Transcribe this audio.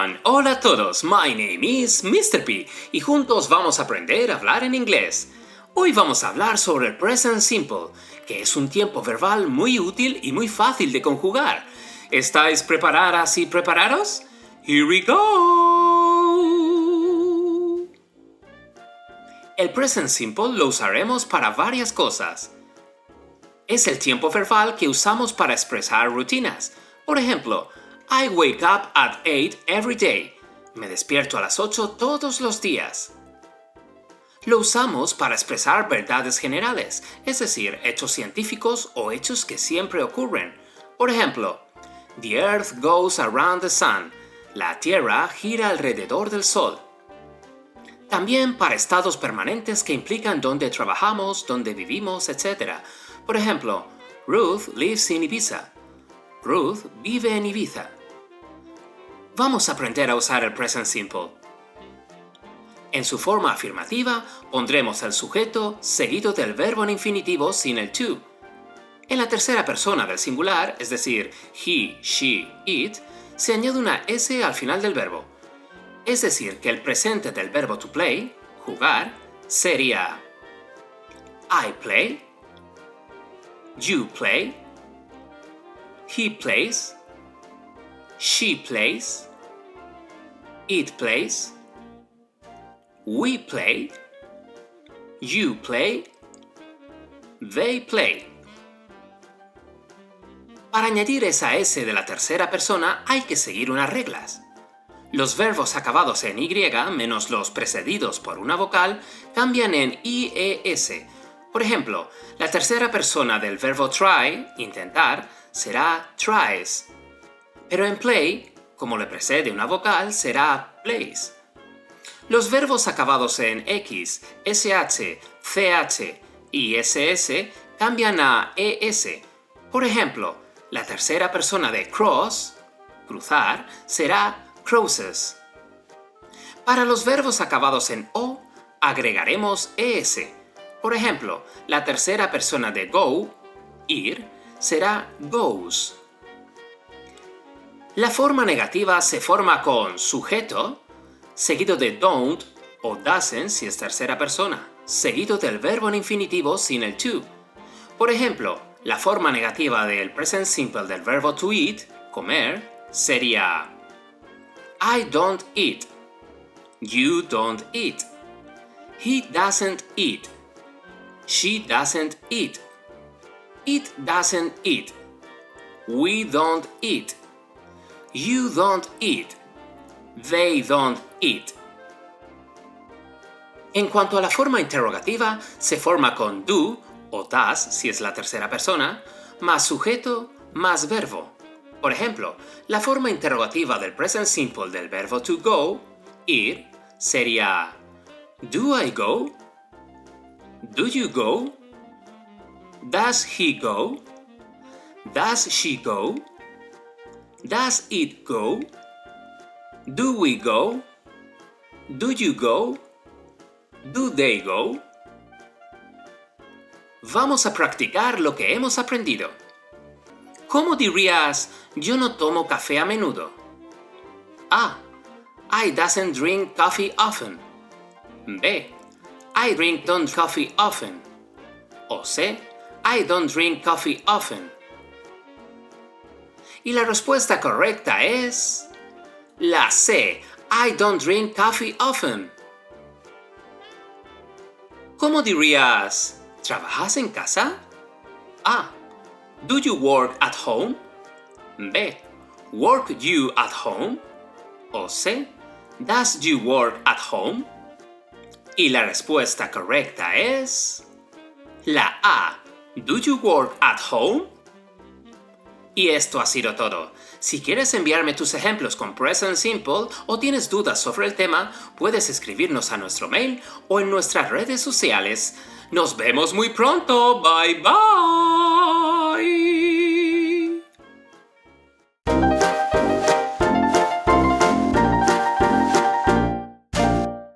everyone! Hola a todos, my name is Mr. P y juntos vamos a aprender a hablar en inglés. Hoy vamos a hablar sobre el present simple, que es un tiempo verbal muy útil y muy fácil de conjugar. ¿Estáis preparadas y preparados? Here we go! El present simple lo usaremos para varias cosas. Es el tiempo verbal que usamos para expresar rutinas. Por ejemplo, I wake up at 8 every day. Me despierto a las 8 todos los días. Lo usamos para expresar verdades generales, es decir, hechos científicos o hechos que siempre ocurren. Por ejemplo, The earth goes around the sun. La Tierra gira alrededor del Sol. También para estados permanentes que implican dónde trabajamos, dónde vivimos, etc. Por ejemplo, Ruth lives in Ibiza. Ruth vive en Ibiza. Vamos a aprender a usar el present simple. En su forma afirmativa, pondremos el sujeto seguido del verbo en infinitivo sin el to. En la tercera persona del singular, es decir, he, she, it, se añade una s al final del verbo. Es decir, que el presente del verbo to play, jugar, sería I play, you play, he plays, she plays, it plays, we play, you play, they play. Para añadir esa S de la tercera persona hay que seguir unas reglas. Los verbos acabados en Y menos los precedidos por una vocal cambian en IES. Por ejemplo, la tercera persona del verbo try, intentar, será tries. Pero en play, como le precede una vocal, será plays. Los verbos acabados en X, SH, CH y SS cambian a ES. Por ejemplo, la tercera persona de cross, cruzar, será crosses. Para los verbos acabados en O, agregaremos ES. Por ejemplo, la tercera persona de go, ir, será goes. La forma negativa se forma con sujeto, seguido de don't o doesn't si es tercera persona, seguido del verbo en infinitivo sin el to. Por ejemplo, la forma negativa del present simple del verbo to eat, comer, sería I don't eat, you don't eat, he doesn't eat, she doesn't eat, it doesn't eat, we don't eat, you don't eat, they don't eat. En cuanto a la forma interrogativa, se forma con do o does si es la tercera persona, más sujeto, más verbo. Por ejemplo, la forma interrogativa del present simple del verbo to go, ir, sería Do I go? Do you go? Does he go? Does she go? Does it go? Do we go? Do you go? Do they go? Vamos a practicar lo que hemos aprendido. ¿Cómo dirías, yo no tomo café a menudo? A. I doesn't drink coffee often. B. I don't coffee often. O C. I don't drink coffee often. Y la respuesta correcta es la C. I don't drink coffee often. ¿Cómo dirías, ¿trabajas en casa? A. Do you work at home? B. Work you at home? O C. Does you work at home? Y la respuesta correcta es la A. Do you work at home? Y esto ha sido todo. Si quieres enviarme tus ejemplos con present simple o tienes dudas sobre el tema, puedes escribirnos a nuestro mail o en nuestras redes sociales. ¡Nos vemos muy pronto! ¡Bye bye!